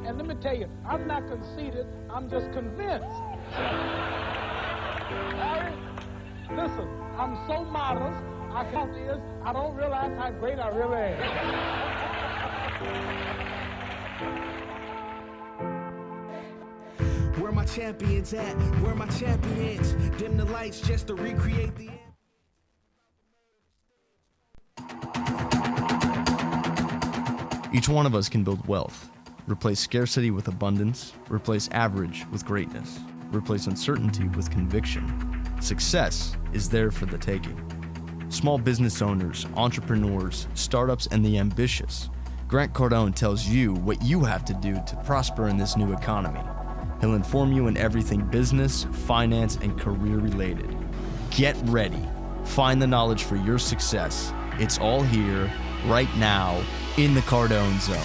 And let me tell you, I'm not conceited, I'm just convinced. Harry, listen, I'm so modest, I don't realize how great I really am. Where my champions at? Where my champions? Dim the lights just to recreate the... Each one of us can build wealth, replace scarcity with abundance, replace average with greatness, replace uncertainty with conviction. Success is there for the taking. Small business owners, entrepreneurs, startups, and the ambitious. Grant Cardone tells you what you have to do to prosper in this new economy. He'll inform you in everything business, finance, and career related. Get ready. Find the knowledge for your success. It's all here, right now, in the Cardone Zone.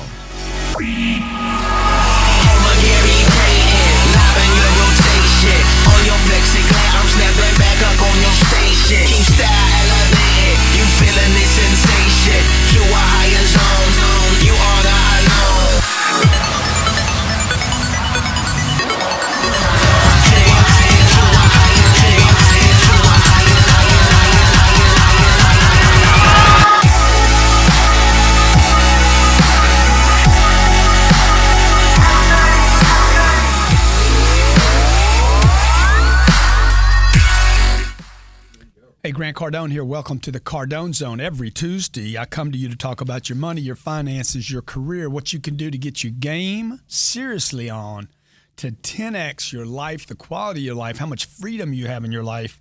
Hey, Grant Cardone here. Welcome to the Cardone Zone. Every Tuesday, I come to you to talk about your money, your finances, your career, what you can do to get your game seriously on to 10x your life, the quality of your life, how much freedom you have in your life.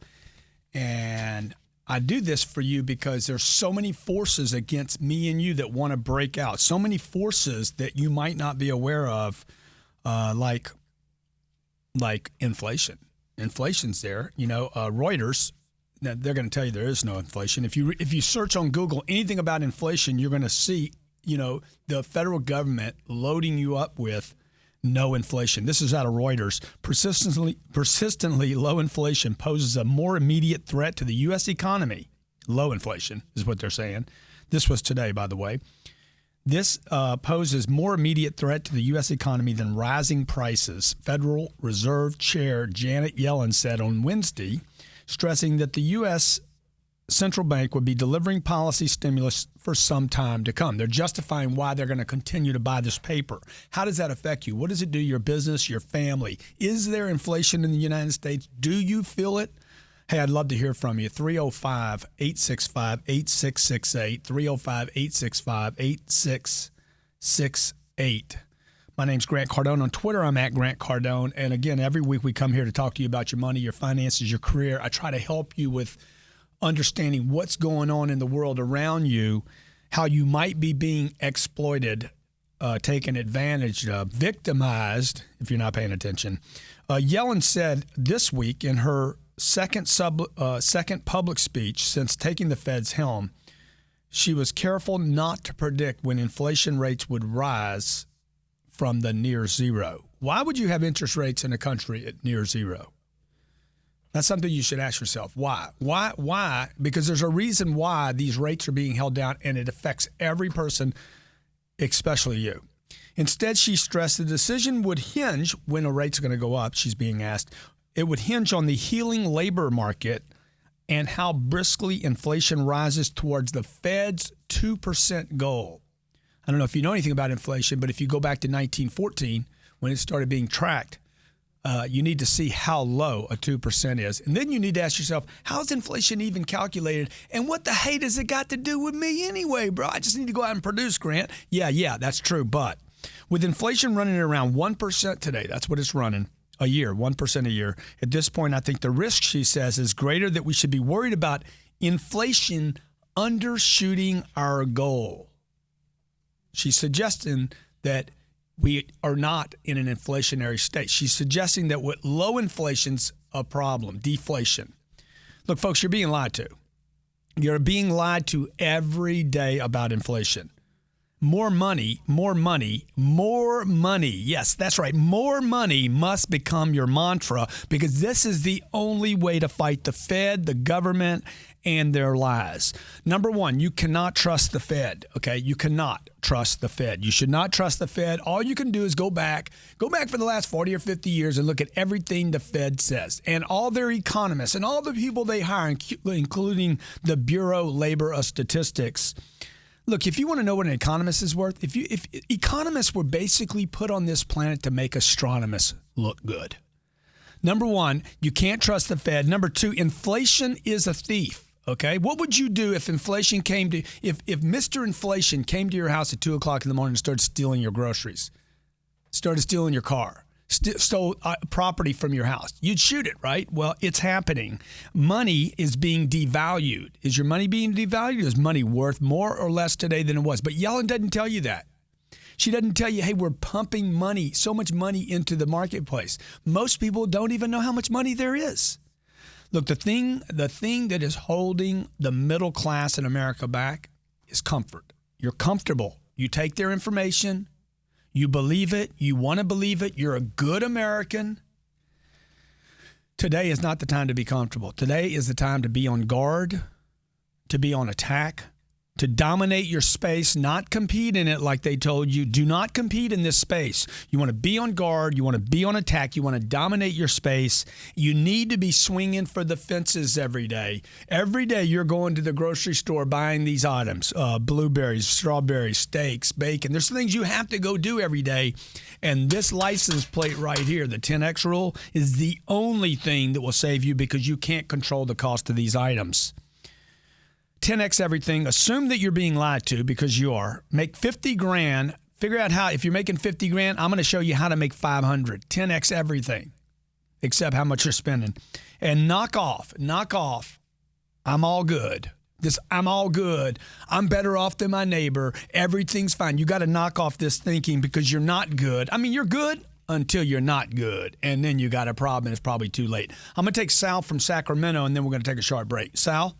And I do this for you because there's so many forces against me and you that want to break out. So many forces that you might not be aware of, like inflation. Inflation's there. You know, Reuters. Now, they're going to tell you there is no inflation. If you search on Google anything about inflation, you're going to see, you know, the federal government loading you up with no inflation. This is out of Reuters. Persistently low inflation poses a more immediate threat to the U.S. economy. Low inflation is what they're saying. This was today, by the way. This poses more immediate threat to the U.S. economy than rising prices, Federal Reserve Chair Janet Yellen said on Wednesday, stressing that the U.S. Central Bank would be delivering policy stimulus for some time to come. They're justifying why they're going to continue to buy this paper. How does that affect you? What does it do to your business, your family? Is there inflation in the United States? Do you feel it? Hey, I'd love to hear from you. 305-865-8668, 305-865-8668. My name's Grant Cardone. On Twitter, I'm at Grant Cardone. And again, every week we come here to talk to you about your money, your finances, your career. I try to help you with understanding what's going on in the world around you, how you might be being exploited, taken advantage of, victimized, if you're not paying attention. Yellen said this week in her second public speech since taking the Fed's helm, she was careful not to predict when inflation rates would rise from the near zero. Why would you have interest rates in a country at near zero? That's something you should ask yourself. Why? Why? Because there's a reason why these rates are being held down, and it affects every person, especially you. Instead, she stressed the decision would hinge when a rate's going to go up, she's being asked. It would hinge on the healing labor market and how briskly inflation rises towards the Fed's 2% goal. I don't know if you know anything about inflation, but if you go back to 1914, when it started being tracked, you need to see how low a 2% is. And then you need to ask yourself, how's inflation even calculated? And what the hey does it got to do with me anyway, bro? I just need to go out and produce, Grant. Yeah, that's true. But with inflation running at around 1% today, that's what it's running a year, 1% a year. At this point, I think the risk, she says, is greater that we should be worried about inflation undershooting our goal. She's suggesting that we are not in an inflationary state. She's suggesting that with low inflation's a problem, deflation. Look, folks, you're being lied to. You're being lied to every day about inflation. more money, more money, more money. Yes, that's right. More money must become your mantra, because this is the only way to fight the Fed, the government, and their lies. Number one, you cannot trust the Fed, okay? You cannot trust the Fed. You should not trust the Fed. All you can do is go back for the last 40 or 50 years and look at everything the Fed says and all their economists and all the people they hire, including the Bureau of Labor Statistics. Look, if you want to know what an economist is worth, if economists were basically put on this planet to make astronomers look good. Number one, you can't trust the Fed. Number two, inflation is a thief. Okay, what would you do if inflation came to if Mr. Inflation came to your house at 2:00 in the morning and started stealing your groceries, started stealing your car, stole property from your house? You'd shoot it, right? Well, it's happening. Money is being devalued. Is your money being devalued? Is money worth more or less today than it was? But Yellen doesn't tell you that. She doesn't tell you, hey, we're pumping money, so much money into the marketplace. Most people don't even know how much money there is. Look, the thing that is holding the middle class in America back is comfort. You're comfortable. You take their information. You believe it. You want to believe it. You're a good American. Today is not the time to be comfortable. Today is the time to be on guard, to be on attack, to dominate your space, not compete in it like they told you. Do not compete in this space. You want to be on guard. You want to be on attack. You want to dominate your space. You need to be swinging for the fences every day. Every day you're going to the grocery store buying these items, blueberries, strawberries, steaks, bacon. There's things you have to go do every day. And this license plate right here, the 10X rule, is the only thing that will save you, because you can't control the cost of these items. 10X everything. Assume that you're being lied to, because you are. Make 50 grand. Figure out how, if you're making 50 grand, I'm going to show you how to make 500. 10X everything, except how much you're spending. And knock off. I'm all good. I'm all good. I'm better off than my neighbor. Everything's fine. You got to knock off this thinking, because you're not good. I mean, you're good until you're not good. And then you got a problem, and it's probably too late. I'm going to take Sal from Sacramento, and then we're going to take a short break. Sal?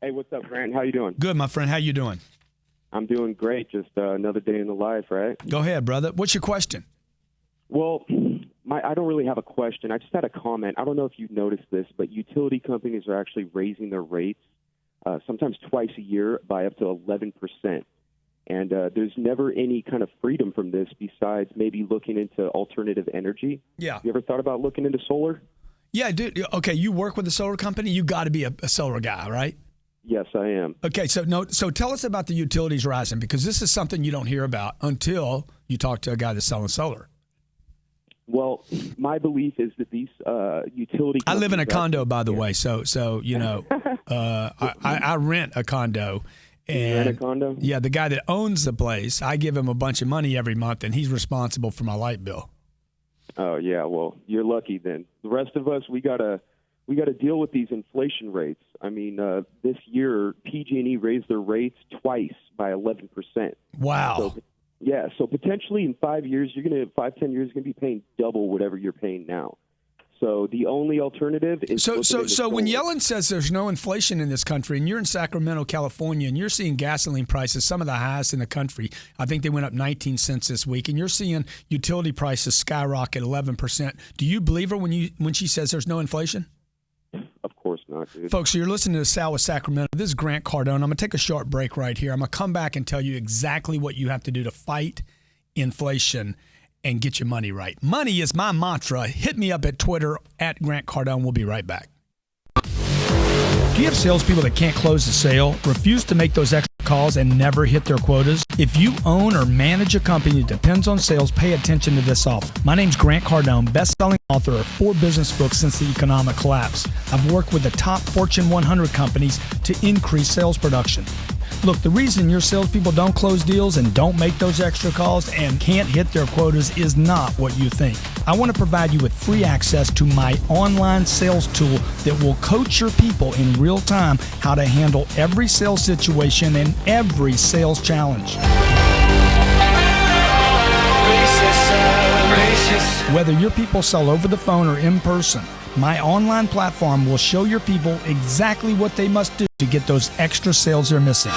Hey, what's up, Grant? How you doing? Good, my friend. How you doing? I'm doing great. Just another day in the life, right? Go ahead, brother. What's your question? Well, I don't really have a question. I just had a comment. I don't know if you've noticed this, but utility companies are actually raising their rates sometimes twice a year by up to 11%. And there's never any kind of freedom from this besides maybe looking into alternative energy. Yeah. You ever thought about looking into solar? Yeah, dude. Okay, you work with a solar company. You got to be a solar guy, right? Yes, I am. Okay, so tell us about the utilities rising, because this is something you don't hear about until you talk to a guy that's selling solar. Well, my belief is that these utility companies... I live in a condo, by the way, so you know, I rent a condo. And you rent a condo? Yeah, the guy that owns the place, I give him a bunch of money every month, and he's responsible for my light bill. Oh, yeah, well, you're lucky then. The rest of us, we gotta deal with these inflation rates. I mean, this year, PG&E raised their rates twice by 11%. Wow. So potentially in 5 years, 10 years, you're going to be paying double whatever you're paying now. So the only alternative is... So when Yellen says there's no inflation in this country, and you're in Sacramento, California, and you're seeing gasoline prices, some of the highest in the country, I think they went up 19 cents this week, and you're seeing utility prices skyrocket 11%. Do you believe her when she says there's no inflation? Of course not, dude. Folks, so you're listening to Sal with Sacramento. This is Grant Cardone. I'm going to take a short break right here. I'm going to come back and tell you exactly what you have to do to fight inflation and get your money right. Money is my mantra. Hit me up at Twitter at Grant Cardone. We'll be right back. Do you have salespeople that can't close the sale, refuse to make those extra calls, and never hit their quotas? If you own or manage a company that depends on sales, pay attention to this offer. My name's Grant Cardone, best-selling author of 4 business books since the economic collapse. I've worked with the top Fortune 100 companies to increase sales production. Look, the reason your salespeople don't close deals and don't make those extra calls and can't hit their quotas is not what you think. I want to provide you with free access to my online sales tool that will coach your people in real time how to handle every sales situation and every sales challenge. Whether your people sell over the phone or in person, my online platform will show your people exactly what they must do to get those extra sales they're missing.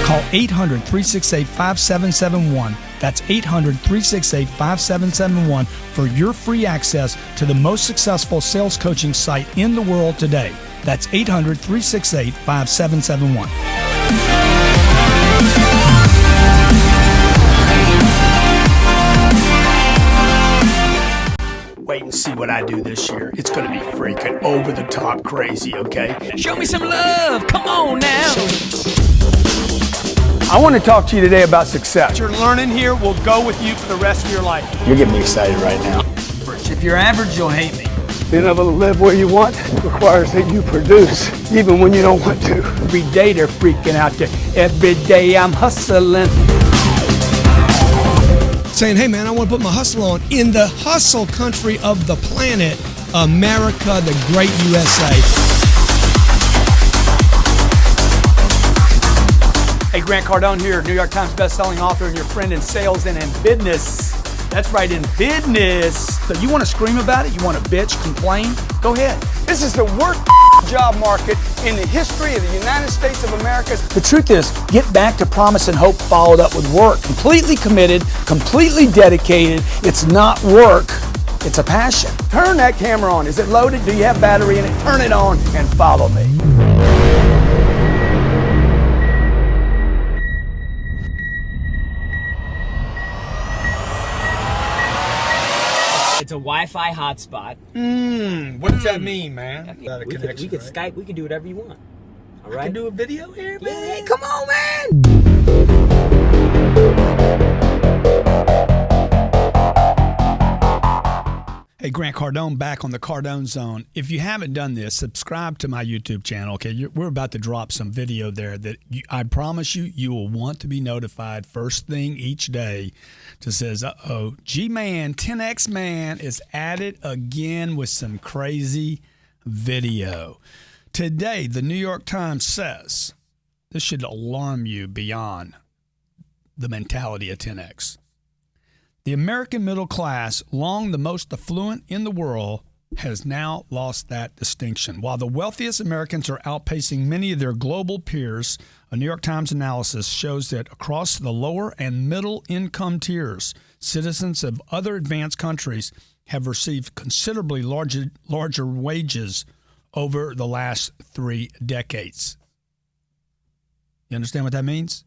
Call 800-368-5771. That's 800-368-5771 for your free access to the most successful sales coaching site in the world today. That's 800-368-5771. Wait and see what I do this year. It's going to be freaking over the top crazy, okay? Show me some love. Come on now. I want to talk to you today about success. What you're learning here will go with you for the rest of your life. You're getting me excited right now. If you're average, you'll hate me. Being able to live where you want requires that you produce, even when you don't want to. Every day they're freaking out there. Every day I'm hustling. Saying, hey man, I want to put my hustle on in the hustle country of the planet, America, the great USA. Hey, Grant Cardone here, New York Times bestselling author and your friend in sales and in business. That's right, in business. So you want to scream about it? You want to bitch, complain? Go ahead. This is the worst job market in the history of the United States of America. The truth is, get back to promise and hope followed up with work. Completely committed, completely dedicated. It's not work, it's a passion. Turn that camera on. Is it loaded? Do you have battery in it? Turn it on and follow me. It's a Wi-Fi hotspot. What does that mean, man? We could Skype. We could do whatever you want. All right. I can do a video here, man. Yeah, come on, man. Hey, Grant Cardone back on the CardoneZone. If you haven't done this, subscribe to my YouTube channel. Okay, we're about to drop some video there that I promise you will want to be notified first thing each day. Just says, uh-oh, G-Man, 10X Man is at it again with some crazy video. Today, the New York Times says, this should alarm you beyond the mentality of 10X. The American middle class, long the most affluent in the world, has now lost that distinction. While the wealthiest Americans are outpacing many of their global peers, a New York Times analysis shows that across the lower and middle income tiers, citizens of other advanced countries have received considerably larger wages over the last 3 decades. You understand what that means?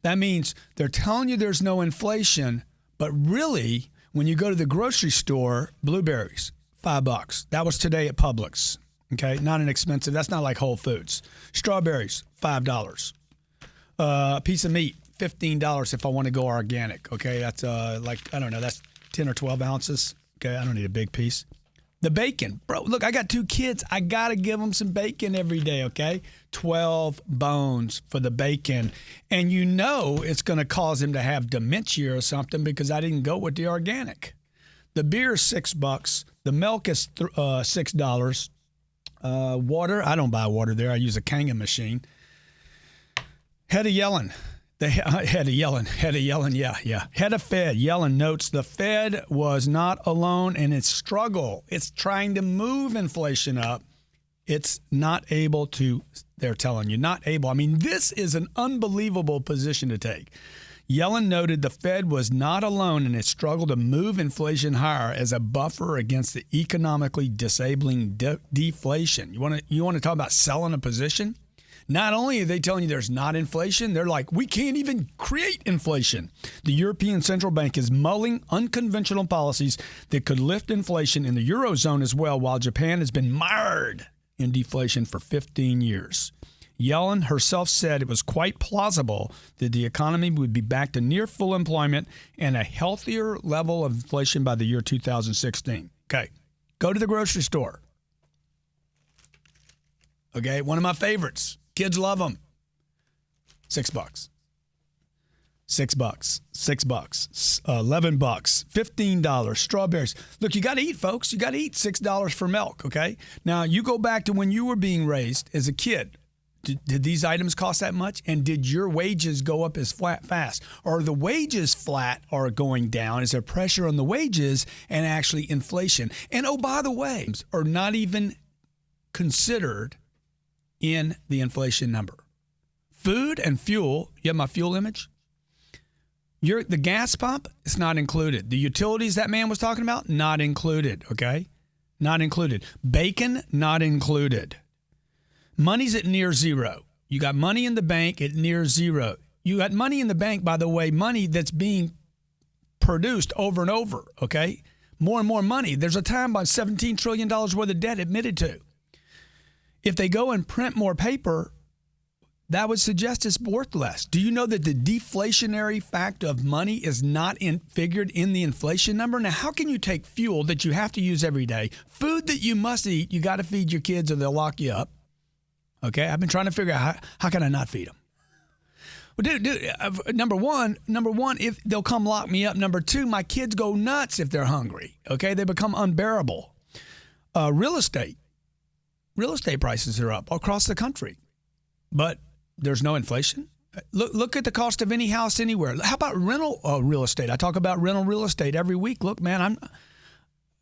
That means they're telling you there's no inflation, but really, when you go to the grocery store, blueberries, $5. That was today at Publix. Okay, not inexpensive. That's not like Whole Foods. Strawberries, $5. A piece of meat, $15 if I want to go organic. Okay, that's that's 10 or 12 ounces. Okay, I don't need a big piece. The bacon, bro, look, I got 2 kids. I got to give them some bacon every day, okay? 12 bones for the bacon. And you know it's going to cause them to have dementia or something because I didn't go with the organic. The beer is $6. The milk is $6. Water, I don't buy water there. I use a Kangen machine. Head of Yellen. Head of Fed. Yellen notes the Fed was not alone in its struggle. It's trying to move inflation up. It's not able to, they're telling you, not able. I mean, this is an unbelievable position to take. Yellen noted the Fed was not alone in its struggle to move inflation higher as a buffer against the economically disabling deflation. You want to talk about selling a position? Not only are they telling you there's not inflation, they're like, we can't even create inflation. The European Central Bank is mulling unconventional policies that could lift inflation in the Eurozone as well, while Japan has been mired in deflation for 15 years. Yellen herself said it was quite plausible that the economy would be back to near full employment and a healthier level of inflation by the year 2016. Okay, go to the grocery store. Okay, one of my favorites. Kids love them. $6. $6. $11. $15. Strawberries. Look, you got to eat, folks. You got to eat $6 for milk, okay? Now, you go back to when you were being raised as a kid. Did these items cost that much? And did your wages go up as fast? Or are the wages flat or going down? Is there pressure on the wages and actually inflation? And, oh, by the way, are not even considered in the inflation number. Food and fuel, you have my fuel image? The gas pump, it's not included. The utilities that man was talking about, not included, okay? Not included. Bacon, not included. Money's at near zero. You got money in the bank at near zero. You got money in the bank, by the way, money that's being produced over and over, okay? More and more money. There's a time about $17 trillion worth of debt admitted to. If they go and print more paper, that would suggest it's worth less. Do you know that the deflationary fact of money is not figured in the inflation number? Now, how can you take fuel that you have to use every day, food that you must eat, you got to feed your kids or they'll lock you up, okay? I've been trying to figure out how can I not feed them? Well, dude, number one, if they'll come lock me up. Number two, my kids go nuts if they're hungry, okay? They become unbearable. Real estate prices are up across the country, but there's no inflation. Look at the cost of any house anywhere. How about rental real estate? I talk about rental real estate every week. Look, man,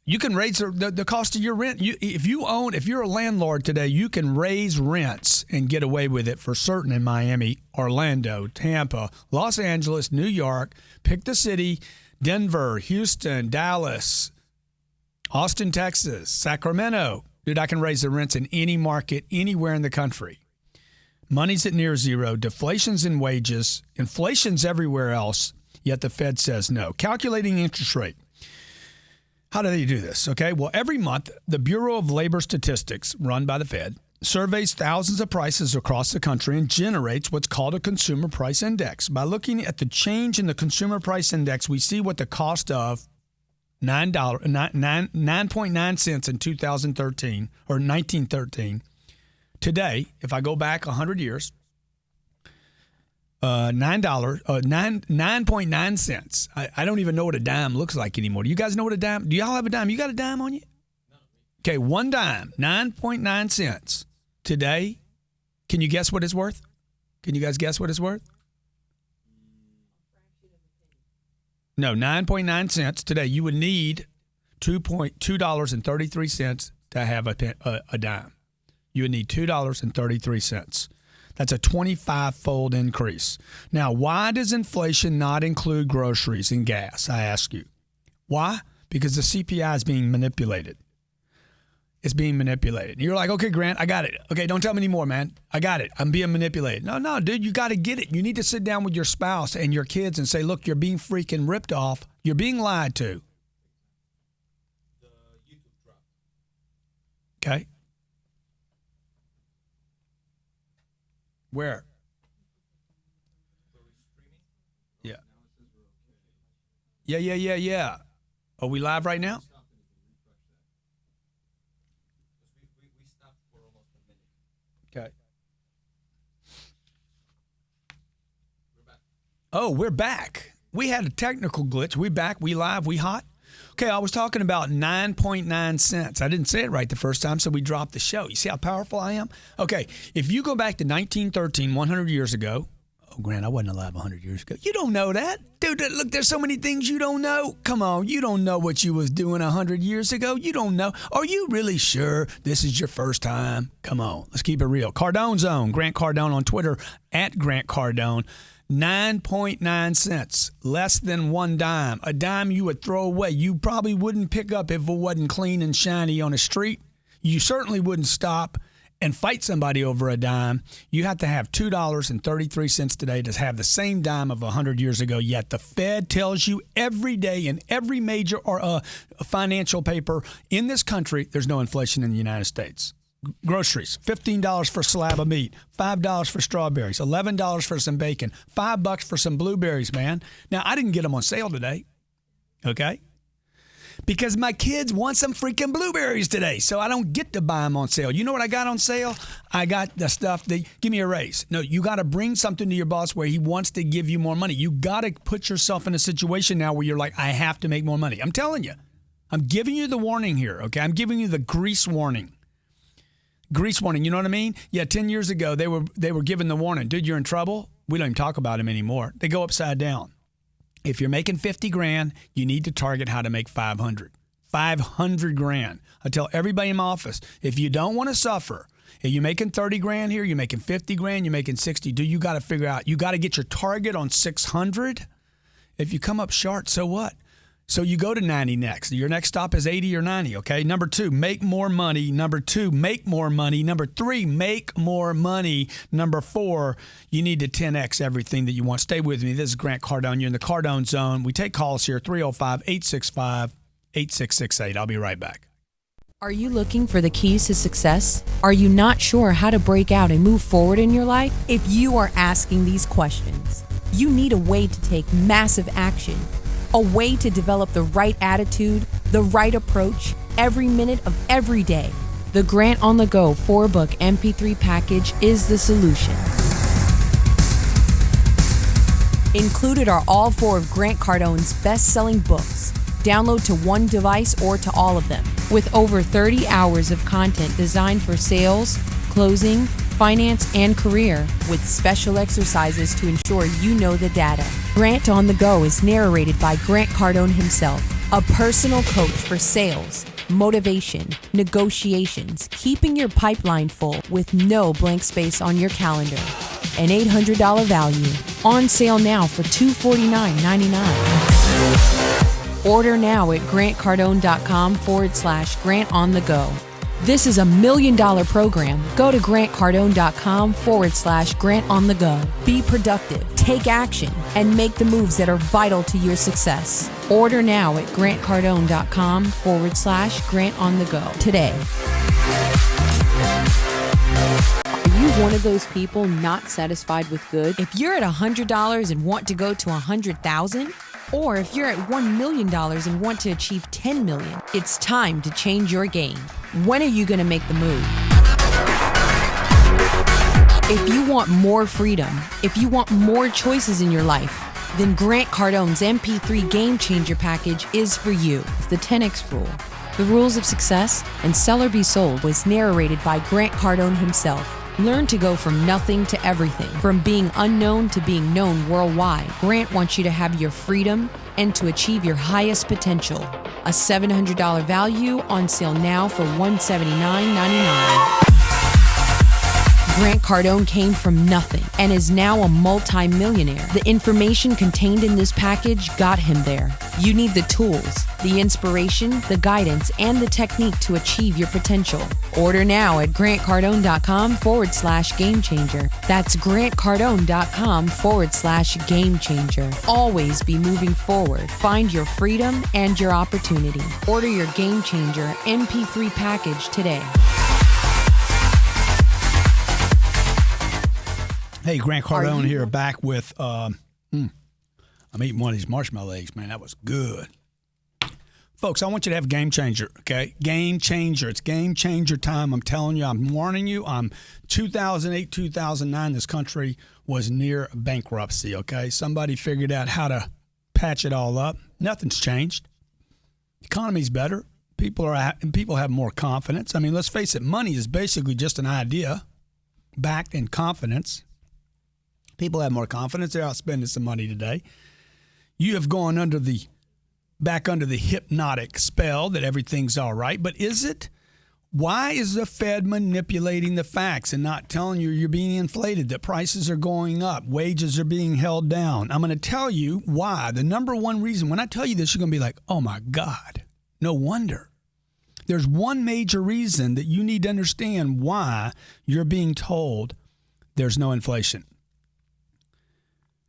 you can raise the cost of your rent. If you're a landlord today, you can raise rents and get away with it for certain in Miami, Orlando, Tampa, Los Angeles, New York. Pick the city: Denver, Houston, Dallas, Austin, Texas, Sacramento. Dude, I can raise the rents in any market, anywhere in the country. Money's at near zero. Deflation's in wages. Inflation's everywhere else, yet the Fed says no. Calculating interest rate. How do they do this? Okay, well, every month, the Bureau of Labor Statistics, run by the Fed, surveys thousands of prices across the country and generates what's called a consumer price index. By looking at the change in the consumer price index, we see what the cost of $9.9 cents in 2013 or 1913. Today, if I go back 100 years, $9.9 cents. I don't even know what a dime looks like anymore. Do you guys know what a dime? Do y'all have a dime? You got a dime on you? No. Okay, one dime, 9.9 cents. Today, can you guess what it's worth? Can you guys guess what it's worth? No, 9.9 cents. Today, you would need $2.33 to have a dime. You would need $2.33. That's a 25-fold increase. Now, why does inflation not include groceries and gas, I ask you? Why? Because the CPI is being manipulated. It's being manipulated. You're like, okay, Grant, I got it. Okay, don't tell me anymore, man. I got it. I'm being manipulated. No, dude, you got to get it. You need to sit down with your spouse and your kids and say, look, you're being freaking ripped off. You're being lied to. Okay. Where? Yeah. Yeah. Are we live right now? Okay. Oh, we're back. We had a technical glitch. We back. We live. We hot. Okay, I was talking about 9.9 cents. I didn't say it right the first time, so we dropped the show. You see how powerful I am? Okay, if you go back to 1913, 100 years ago. Oh, Grant, I wasn't alive 100 years ago. You don't know that. Dude, look, there's so many things you don't know. Come on, you don't know what you was doing 100 years ago. You don't know. Are you really sure this is your first time? Come on, let's keep it real. CardoneZone, Grant Cardone on Twitter, at Grant Cardone. 9.9 cents, less than one dime. A dime you would throw away. You probably wouldn't pick up if it wasn't clean and shiny on a street. You certainly wouldn't stop and fight somebody over a dime. You have to have $2.33 today to have the same dime of 100 years ago, yet the Fed tells you every day in every major financial paper in this country, there's no inflation in the United States. Groceries, $15 for a slab of meat, $5 for strawberries, $11 for some bacon, $5 for some blueberries, man. Now, I didn't get them on sale today, okay? Because my kids want some freaking blueberries today, so I don't get to buy them on sale. You know what I got on sale? I got the stuff that, give me a raise. No, you got to bring something to your boss where he wants to give you more money. You got to put yourself in a situation now where you're like, I have to make more money. I'm telling you. I'm giving you the warning here, okay? I'm giving you the grease warning. Grease warning, you know what I mean? Yeah, 10 years ago, they were given the warning. Dude, you're in trouble. We don't even talk about them anymore. They go upside down. If you're making 50 grand, you need to target how to make 500. 500 grand. I tell everybody in my office, if you don't want to suffer, Are you making 30 grand here? You're making 50 grand? You're making 60? You got to figure out, you got to get your target on 600. If you come up short, so what? So you go to 90 next. Your next stop is 80 or 90, okay? Number 2, make more money. Number 2, make more money. Number 3, make more money. Number 4, you need to 10X everything that you want. Stay with me. This is Grant Cardone. You're in the Cardone Zone. We take calls here, 305-865-8668. I'll be right back. Are you looking for the keys to success? Are you not sure how to break out and move forward in your life? If you are asking these questions, you need a way to take massive action. A way to develop the right attitude, the right approach, every minute of every day. The Grant on the Go 4-book MP3 package is the solution. Included are all 4 of Grant Cardone's best-selling books. Download to one device or to all of them. With over 30 hours of content designed for sales, closing, finance, and career, with special exercises to ensure you know the data. Grant on the Go is narrated by Grant Cardone himself, a personal coach for sales, motivation, negotiations, keeping your pipeline full with no blank space on your calendar. An $800 value. On sale now for $249.99. Order now at grantcardone.com/Grant on the Go. This is $1 million program. Go to grantcardone.com/Grant on the Go. Be productive, take action, and make the moves that are vital to your success. Order now at grantcardone.com/Grant on the Go today. Are you one of those people not satisfied with good? If you're at $100 and want to go to $100,000, or if you're at $1 million and want to achieve $10 million, it's time to change your game. When are you going to make the move? If you want more freedom, if you want more choices in your life, then Grant Cardone's MP3 Game Changer package is for you. It's the 10X rule. The Rules of Success and Sell or Be Sold was narrated by Grant Cardone himself. Learn to go from nothing to everything, from being unknown to being known worldwide. Grant wants you to have your freedom and to achieve your highest potential. A $700 value, on sale now for $179.99. Grant Cardone came from nothing and is now a multi-millionaire. The information contained in this package got him there. You need the tools, the inspiration, the guidance, and the technique to achieve your potential. Order now at grantcardone.com/Game Changer. That's grantcardone.com/Game Changer. Always be moving forward. Find your freedom and your opportunity. Order your Game Changer MP3 package today. Hey, Grant Cardone here, back with, I'm eating one of these marshmallow eggs, man. That was good. Folks, I want you to have Game Changer, okay? Game Changer. It's Game Changer time. I'm telling you, I'm warning you. 2008, 2009, this country was near bankruptcy, okay? Somebody figured out how to patch it all up. Nothing's changed. The economy's better. People have more confidence. I mean, let's face it, money is basically just an idea backed in confidence. People have more confidence. They're out spending some money today. You have gone back under the hypnotic spell that everything's all right. But is it? Why is the Fed manipulating the facts and not telling you you're being inflated, that prices are going up, wages are being held down? I'm going to tell you why. The number one reason, when I tell you this, you're going to be like, oh my God, no wonder. There's one major reason that you need to understand why you're being told there's no inflation.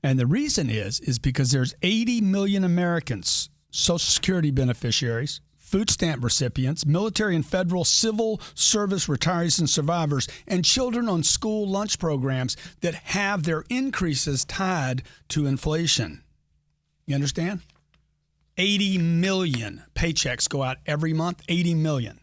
And the reason is because there's 80 million Americans, Social Security beneficiaries, food stamp recipients, military and federal civil service retirees and survivors, and children on school lunch programs that have their increases tied to inflation. You understand? 80 million paychecks go out every month, 80 million.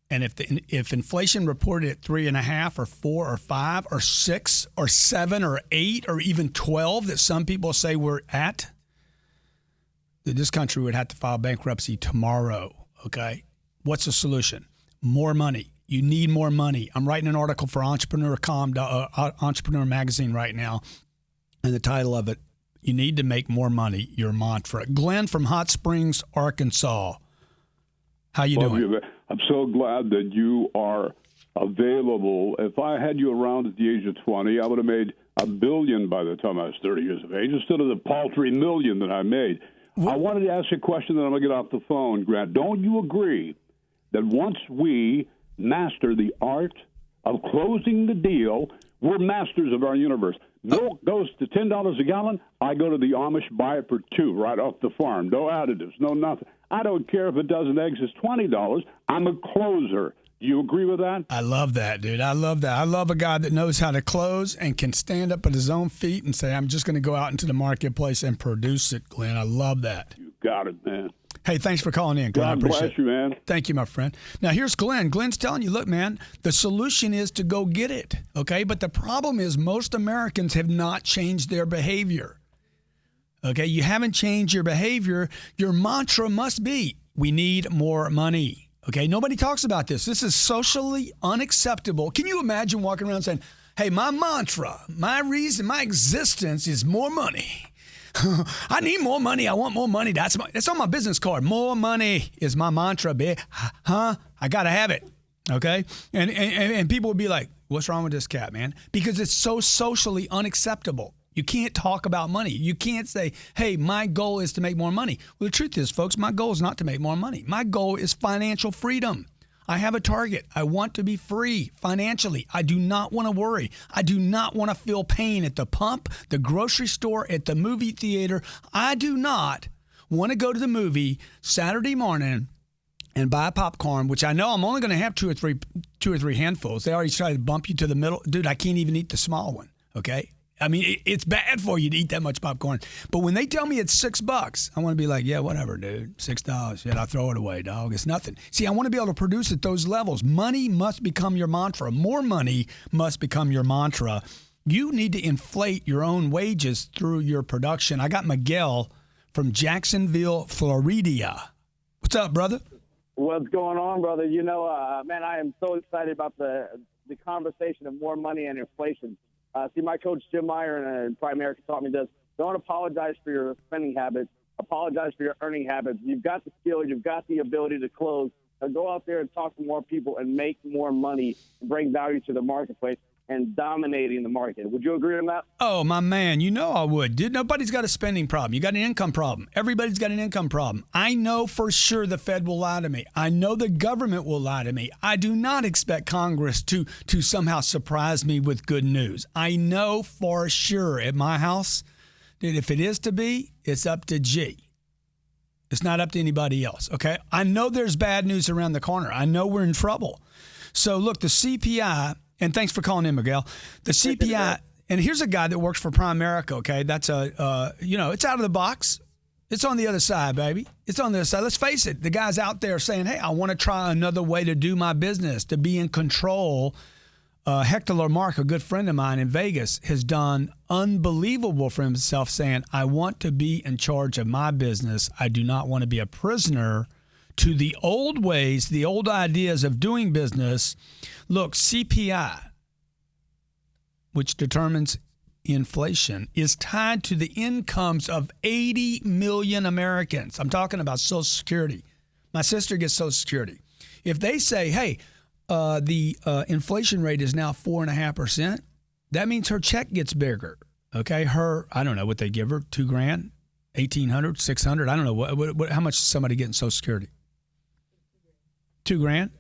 And if inflation reported at 3.5 or 4 or 5 or 6 or 7 or 8 or even 12 that some people say we're at, that this country would have to file bankruptcy tomorrow, okay? What's the solution? More money. You need more money. I'm writing an article for Entrepreneur Magazine right now, and the title of it, You Need to Make More Money, Your Mantra. Glenn from Hot Springs, Arkansas. How you doing? I'm so glad that you are available. If I had you around at the age of 20, I would have made $1 billion by the time I was 30 years of age, instead of the paltry $1 million that I made. I wanted to ask you a question, then I'm going to get off the phone, Grant. Don't you agree that once we master the art of closing the deal, we're masters of our universe? Milk goes to $10 a gallon. I go to the Amish, buy it for $2 right off the farm. No additives, no nothing. I don't care if a dozen eggs is $20. I'm a closer. Do you agree with that? I love that, dude. I love that. I love a guy that knows how to close and can stand up on his own feet and say, I'm just going to go out into the marketplace and produce it, Glenn. I love that. You got it, man. Hey, thanks for calling in, Glenn. God bless you, man. Thank you, my friend. Now, here's Glenn. Glenn's telling you, look, man, the solution is to go get it, okay? But the problem is most Americans have not changed their behavior, okay? You haven't changed your behavior. Your mantra must be, we need more money. Okay, nobody talks about this. This is socially unacceptable. Can you imagine walking around saying, hey, my mantra, my reason, my existence is more money. I need more money. I want more money. That's on my business card. More money is my mantra, babe. Huh? I got to have it. Okay? And people would be like, what's wrong with this cat, man? Because it's so socially unacceptable. You can't talk about money. You can't say, hey, my goal is to make more money. Well, the truth is, folks, my goal is not to make more money. My goal is financial freedom. I have a target. I want to be free financially. I do not want to worry. I do not want to feel pain at the pump, the grocery store, at the movie theater. I do not want to go to the movie Saturday morning and buy popcorn, which I know I'm only going to have two or three handfuls. They already try to bump you to the middle. Dude, I can't even eat the small one, okay? I mean, it's bad for you to eat that much popcorn. But when they tell me it's $6, I want to be like, yeah, whatever, dude. $6. Shit, I'll throw it away, dog. It's nothing. See, I want to be able to produce at those levels. Money must become your mantra. More money must become your mantra. You need to inflate your own wages through your production. I got Miguel from Jacksonville, Florida. What's up, brother? What's going on, brother? You know, man, I am so excited about the conversation of more money and inflation. See, my coach, Jim Meyer, in Primerica taught me this. Don't apologize for your spending habits. Apologize for your earning habits. You've got the skill. You've got the ability to close. Now go out there and talk to more people and make more money and bring value to the marketplace and dominating the market. Would you agree on that? Oh, my man, you know I would. Dude, nobody's got a spending problem. You got an income problem. Everybody's got an income problem. I know for sure the Fed will lie to me. I know the government will lie to me. I do not expect Congress to somehow surprise me with good news. I know for sure at my house, dude, if it is to be, it's up to G. It's not up to anybody else, okay? I know there's bad news around the corner. I know we're in trouble. So, look, the CPI... And thanks for calling in, Miguel. The CPI, and here's a guy that works for Primerica, okay? That's it's out of the box. It's on the other side, baby. It's on the other side. Let's face it. The guy's out there saying, hey, I want to try another way to do my business, to be in control. Hector Lamarck, a good friend of mine in Vegas, has done unbelievable for himself, saying, I want to be in charge of my business. I do not want to be a prisoner to the old ways, the old ideas of doing business. Look, CPI, which determines inflation, is tied to the incomes of 80 million Americans. I'm talking about Social Security. My sister gets Social Security. If they say, hey, the inflation rate is now 4.5%, that means her check gets bigger. Okay, I don't know what they give her, $2,000, $1,800, $600. I don't know how much somebody getting Social Security. $2,000,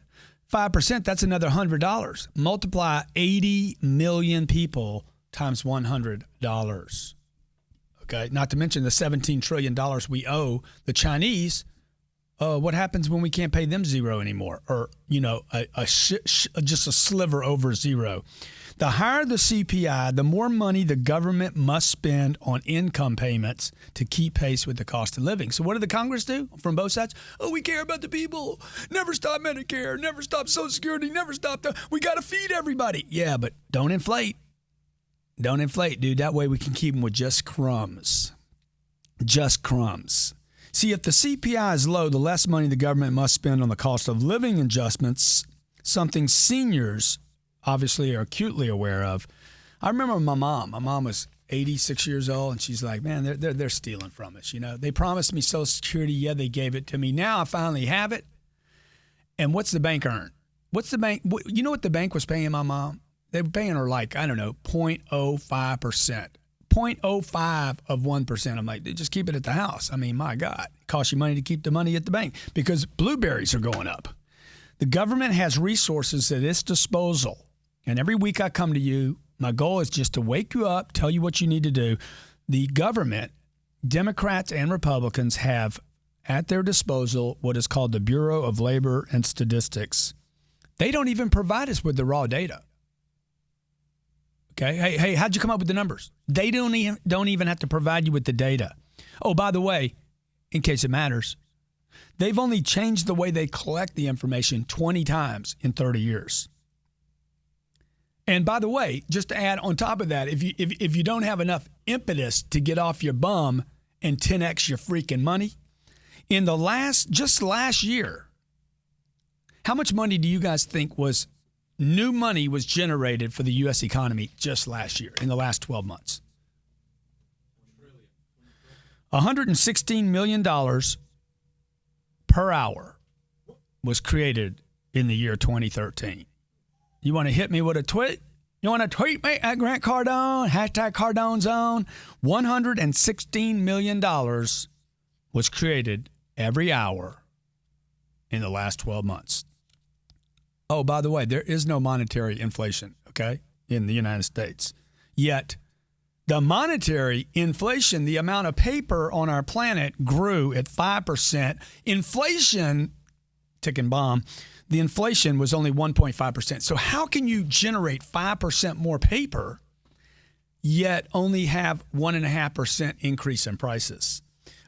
5%, that's another $100. Multiply 80 million people times $100. Okay, not to mention the $17 trillion we owe the Chinese. What happens when we can't pay them zero anymore, or just a sliver over zero? The higher the CPI, the more money the government must spend on income payments to keep pace with the cost of living. So what did the Congress do from both sides? Oh, we care about the people. Never stop Medicare. Never stop Social Security. Never stop we got to feed everybody. Yeah, but don't inflate. Don't inflate, dude. That way we can keep them with just crumbs. Just crumbs. See, if the CPI is low, the less money the government must spend on the cost of living adjustments, something seniors obviously are acutely aware of. I remember my mom. My mom was 86 years old, and she's like, man, they're stealing from us. You know, they promised me Social Security. Yeah, they gave it to me. Now I finally have it. And what's the bank earn? What's the bank? You know what the bank was paying my mom? They were paying her like, I don't know, 0.05%. 0.05 of 1%. I'm like, just keep it at the house. I mean, my God, it costs you money to keep the money at the bank because blueberries are going up. The government has resources at its disposal. And every week I come to you, my goal is just to wake you up, tell you what you need to do. The government, Democrats and Republicans, have at their disposal what is called the Bureau of Labor and Statistics. They don't even provide us with the raw data. Okay, hey, how'd you come up with the numbers? They don't even have to provide you with the data. Oh, by the way, in case it matters, they've only changed the way they collect the information 20 times in 30 years. And by the way, just to add on top of that, if you don't have enough impetus to get off your bum and 10x your freaking money, in the last year, how much money do you guys think new money was generated for the U.S. economy just last year, in the last 12 months? $116 million per hour was created in the year 2013. You want to hit me with a tweet? You want to tweet me at Grant Cardone, hashtag CardoneZone? $116 million was created every hour in the last 12 months. Oh, by the way, there is no monetary inflation, okay, in the United States. Yet the monetary inflation, the amount of paper on our planet, grew at 5%. Inflation, ticking bomb, the inflation was only 1.5%. So how can you generate 5% more paper yet only have 1.5% increase in prices?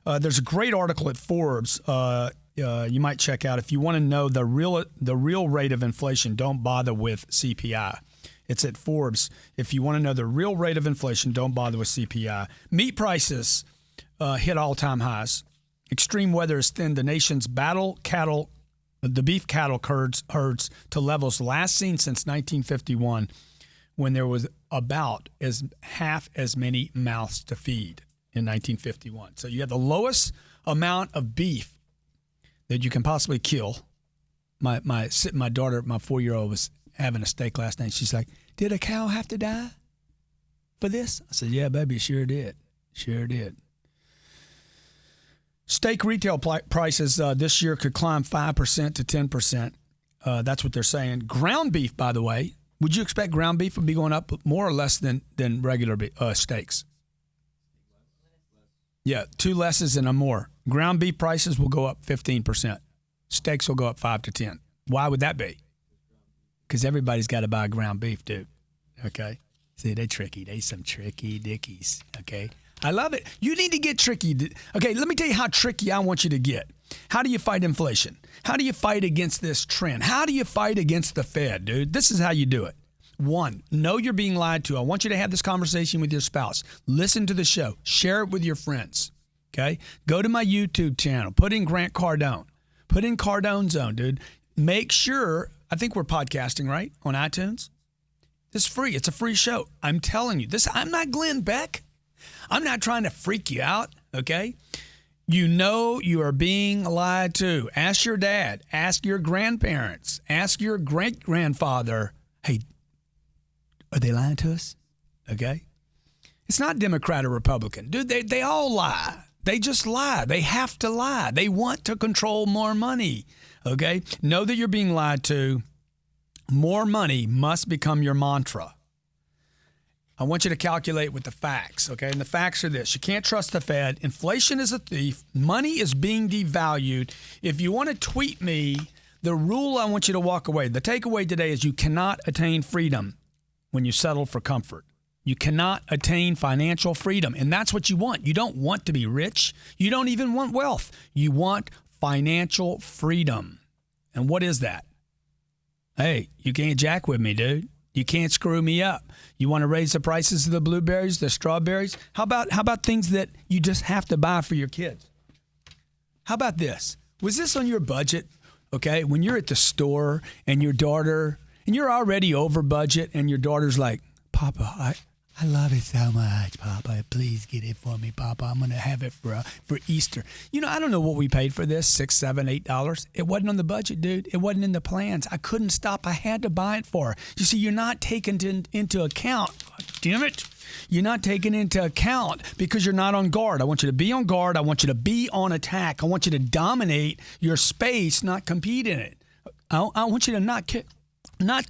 There's a great article at Forbes you might check out if you want to know the real rate of inflation. Don't bother with CPI. It's at Forbes. If you want to know the real rate of inflation, don't bother with CPI. Meat prices hit all-time highs. Extreme weather has thinned the nation's the beef cattle herds to levels last seen since 1951, when there was about half as many mouths to feed in 1951. So you have the lowest amount of beef that you can possibly kill. My daughter, my 4-year-old, was having a steak last night. She's like, "Did a cow have to die for this?" I said, "Yeah, baby, sure did. Sure did." Steak retail prices this year could climb 5% to 10%. That's what they're saying. Ground beef, by the way, would you expect ground beef would be going up more or less than regular steaks? Yeah, 2 lesses and a more. Ground beef prices will go up 15%. Steaks will go up 5 to 10. Why would that be? Because everybody's got to buy ground beef, dude. Okay? See, they tricky. They some tricky dickies. Okay? I love it. You need to get tricky. Okay, let me tell you how tricky I want you to get. How do you fight inflation? How do you fight against this trend? How do you fight against the Fed, dude? This is how you do it. 1, know you're being lied to. I want you to have this conversation with your spouse. Listen to the show. Share it with your friends. Okay? Go to my YouTube channel. Put in Grant Cardone. Put in CardoneZone, dude. Make sure, I think we're podcasting, right? On iTunes. It's free. It's a free show. I'm telling you. I'm not Glenn Beck. I'm not trying to freak you out, okay? You know you are being lied to. Ask your dad. Ask your grandparents. Ask your great-grandfather. Hey, are they lying to us? Okay? It's not Democrat or Republican. Dude, they all lie. They just lie. They have to lie. They want to control more money, okay? Know that you're being lied to. More money must become your mantra. I want you to calculate with the facts, okay? And the facts are this. You can't trust the Fed. Inflation is a thief. Money is being devalued. If you want to tweet me, the rule I want you to walk away, the takeaway today is you cannot attain freedom when you settle for comfort. You cannot attain financial freedom, and that's what you want. You don't want to be rich. You don't even want wealth. You want financial freedom. And what is that? Hey, you can't jack with me, dude. You can't screw me up. You want to raise the prices of the blueberries, the strawberries? How about things that you just have to buy for your kids? How about this? Was this on your budget? Okay, when you're at the store and your daughter, and you're already over budget, and your daughter's like, "Papa, I love it so much, Papa. Please get it for me, Papa. I'm going to have it for Easter. You know, I don't know what we paid for this, $6, $7, $8. It wasn't on the budget, dude. It wasn't in the plans. I couldn't stop. I had to buy it for her. You see, you're not taking into account. Damn it. You're not taking into account because you're not on guard. I want you to be on guard. I want you to be on attack. I want you to dominate your space, not compete in it. I want you to not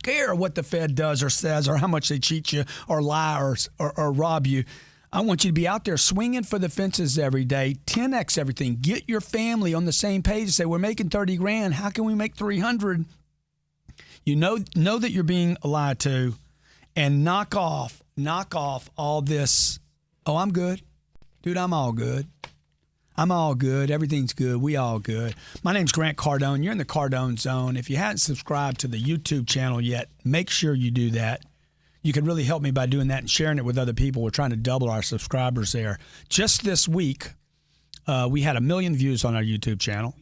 care what the Fed does or says or how much they cheat you or lie or rob you. I want you to be out there swinging for the fences every day, 10X everything. Get your family on the same page and say, we're making 30 grand. How can we make 300? You know that you're being lied to, and knock off all this. Oh, I'm good. Dude, I'm all good. I'm all good. Everything's good. We all good. My name's Grant Cardone. You're in the CardoneZone. If you hadn't subscribed to the YouTube channel yet, make sure you do that. You can really help me by doing that and sharing it with other people. We're trying to double our subscribers there. Just this week, we had 1 million views on our YouTube channel.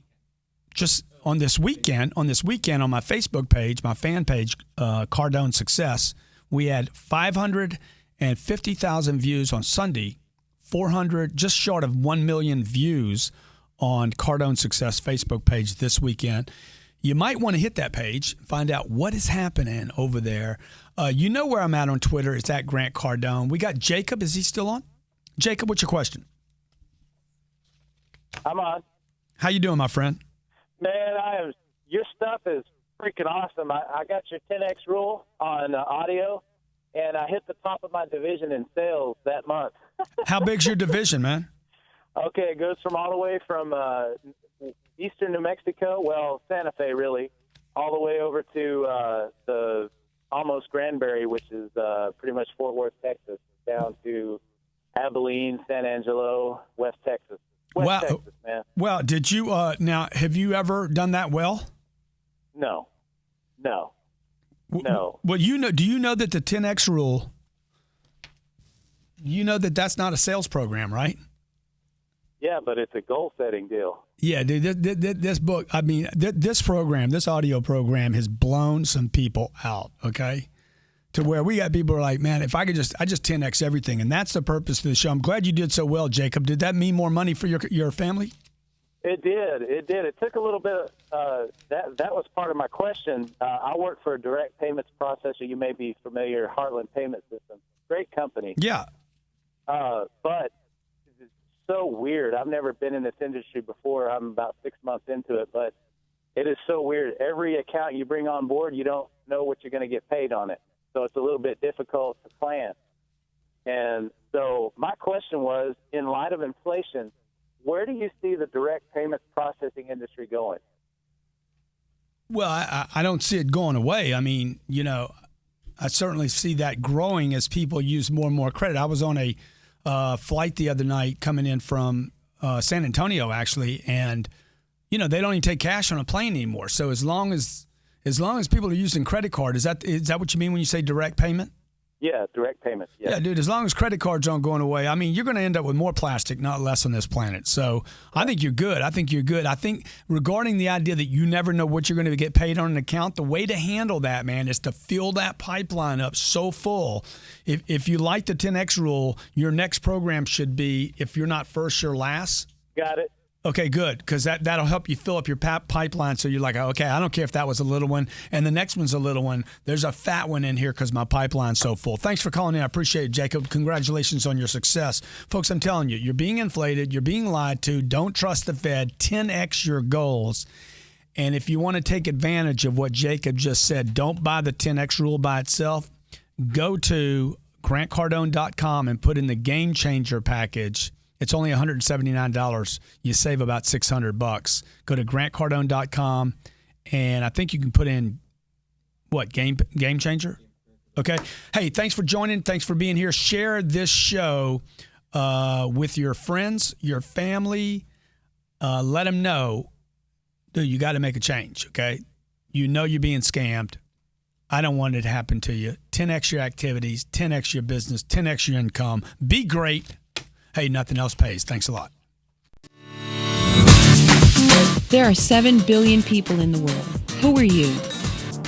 Just on this weekend on my Facebook page, my fan page, Cardone Success, we had 550,000 views on Sunday. 400, just short of 1 million views on Cardone Success Facebook page this weekend. You might want to hit that page, find out what is happening over there. You know where I'm at on Twitter. It's at Grant Cardone. We got Jacob. Is he still on? Jacob, what's your question? I'm on. How you doing, my friend? Man, your stuff is freaking awesome. I got your 10X rule on audio, and I hit the top of my division in sales that month. How big's your division, man? Okay, it goes from all the way from eastern New Mexico, well, Santa Fe, really, all the way over to the almost Granbury, which is pretty much Fort Worth, Texas, down to Abilene, San Angelo, West Texas. Texas, man. Well, did you now? Have you ever done that well? No. Well, do you know that the 10X rule? You know that that's not a sales program, right? Yeah, but it's a goal-setting deal. Yeah, dude, this book, I mean, this program, this audio program has blown some people out, okay? To where we got people who are like, man, if I just 10X everything. And that's the purpose of the show. I'm glad you did so well, Jacob. Did that mean more money for your family? It did. It took a little bit. That was part of my question. I work for a direct payments processor. You may be familiar, Heartland Payment System. Great company. Yeah. But it's so weird. I've never been in this industry before. I'm about 6 months into it, but it is so weird. Every account you bring on board, you don't know what you're going to get paid on it. So it's a little bit difficult to plan. And so my question was, in light of inflation, where do you see the direct payments processing industry going? Well, I don't see it going away. I mean, you know, I certainly see that growing as people use more and more credit. I was on a flight the other night coming in from San Antonio, actually, and, you know, they don't even take cash on a plane anymore. So as long as people are using credit card, is that what you mean when you say direct payment? Yeah, direct payments. Yes. Yeah, dude, as long as credit cards aren't going away, I mean, you're going to end up with more plastic, not less on this planet. So I think you're good. I think regarding the idea that you never know what you're going to get paid on an account, the way to handle that, man, is to fill that pipeline up so full. If you like the 10X rule, your next program should be, if you're not first, you're last. Got it. Okay, good, because that'll help you fill up your pipeline so you're like, okay, I don't care if that was a little one and the next one's a little one. There's a fat one in here because my pipeline's so full. Thanks for calling in. I appreciate it, Jacob. Congratulations on your success. Folks, I'm telling you, you're being inflated. You're being lied to. Don't trust the Fed. 10X your goals. And if you want to take advantage of what Jacob just said, don't buy the 10X rule by itself. Go to grantcardone.com and put in the Game Changer package. It's only $179. You save about $600. Go to grantcardone.com, and I think you can put in, what, Game Changer? Okay. Hey, thanks for joining. Thanks for being here. Share this show with your friends, your family. Let them know, dude, you got to make a change, okay? You know you're being scammed. I don't want it to happen to you. 10X your activities, 10X your business, 10X your income. Be great. Hey, nothing else pays. Thanks a lot. There are 7 billion people in the world. Who are you?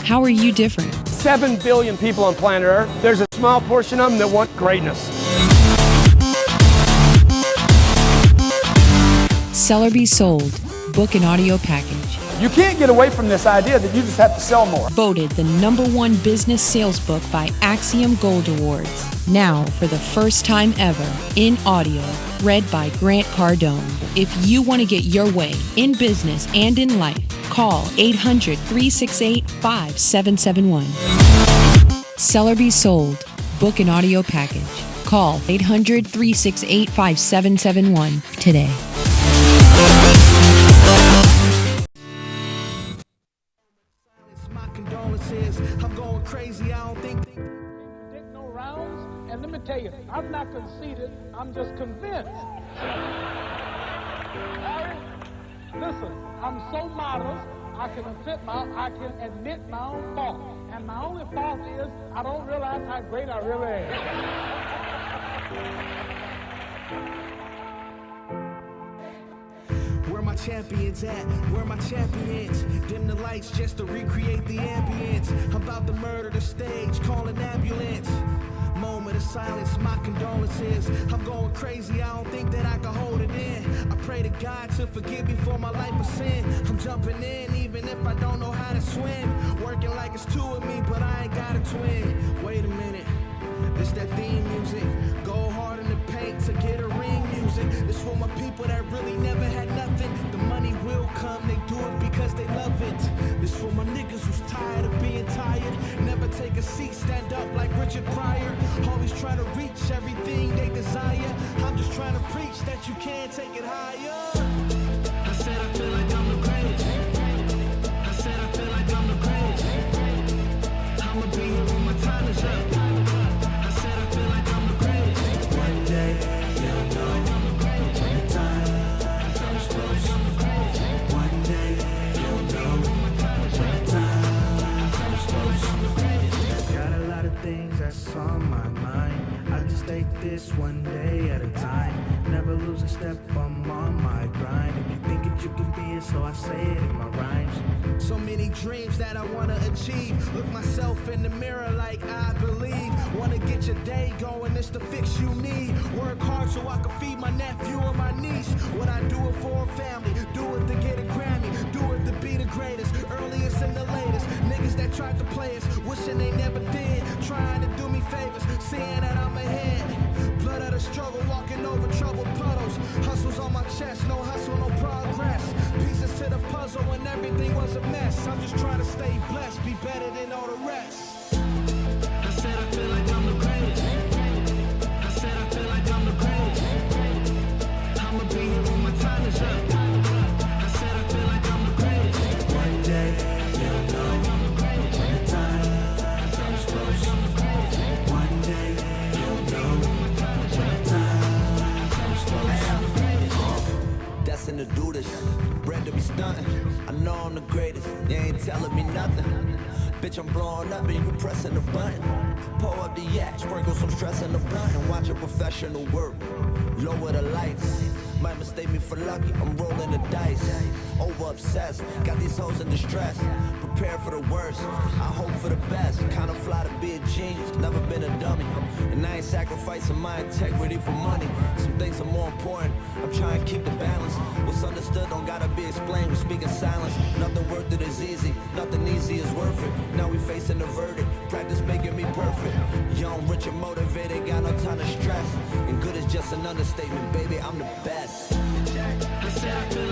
How are you different? 7 billion people on planet Earth. There's a small portion of them that want greatness. Seller Be Sold, book and audio package. You can't get away from this idea that you just have to sell more. Voted the #1 business sales book by Axiom Gold Awards. Now, for the first time ever, in audio, read by Grant Cardone. If you want to get your way in business and in life, call 800-368-5771. Seller Be Sold, book and audio package. Call 800-368-5771 today. I'm going crazy, I don't think Did no rounds, and let me tell you, I'm not conceited, I'm just convinced. Listen, I'm so modest, I can admit my own fault. And my only fault is I don't realize how great I really am. Where my champions at? Where my champions? Dim the lights just to recreate the ambience. I'm about to murder the stage, call an ambulance. Moment of silence, my condolences. I'm going crazy, I don't think that I can hold it in. I pray to God to forgive me for my life of sin. I'm jumping in even if I don't know how to swim. Working like it's two of me, but I ain't got a twin. Wait a minute, this that theme music. Go hard in the paint to get a ring music. This for my people that really never had nothing. The money will come, they do it because they love it. This for my niggas who's tired of being tired. Never take a seat, stand up like Richard Pryor. Always trying to reach everything they desire. I'm just trying to preach that you can take it higher. I said I feel like I'm the greatest. I said I feel like I'm the greatest. I'ma be here when my time is up. I said I feel like I'm the greatest. One day you'll know when the time comes close. One day you'll know when the time comes close. Got a lot of things that's on my mind. I just take this one day at a time. Never lose a step, I'm on my grind. If you think it, you can be it, so I say it in my rhymes. So many dreams that I wanna achieve. Look myself in the mirror like I believe. Wanna get your day going, it's the fix you need. Work hard so I can feed my nephew or my niece. What I do it for a family, do it to get a Grammy, do it to be the greatest, earliest and the latest. Niggas that tried to play us, wishing they never did. Trying to do me favors, seeing that I'm ahead. Blood of the struggle, walking over troubled puddles. Hustles on my chest, no hustle, no progress. Pieces to the puzzle when everything was a mess. I'm just trying to stay blessed, be better than all the rest. I said I feel like I'm the greatest. I said I feel like I'm the greatest. I'ma be here when my time is up. I said I feel like I'm the greatest. One day you'll know when the time comes close. One day you'll know when the time comes close. Destined to do this, bred to be stunting. I know I'm the greatest, you ain't telling me nothing. Bitch, I'm blowing up and you pressing the button. Pull up the yak, sprinkle some stress in the blunt and watch a professional work. Lower the lights, might mistake me for lucky, I'm rolling the dice. Over obsessed, got these hoes in distress. Prepare for the worst, I hope for the best. Kinda fly to be a genius, never been a dummy. And I ain't sacrificing my integrity for money. Some things are more important, I'm trying to keep the balance. What's understood don't gotta be explained, we speak in silence. Nothing worth it is easy, nothing easy is worth it. Now we facing the verdict, practice making me perfect. Young, rich and motivated, got no time to stress. And good is just an understatement, baby, I'm the best. I said I feel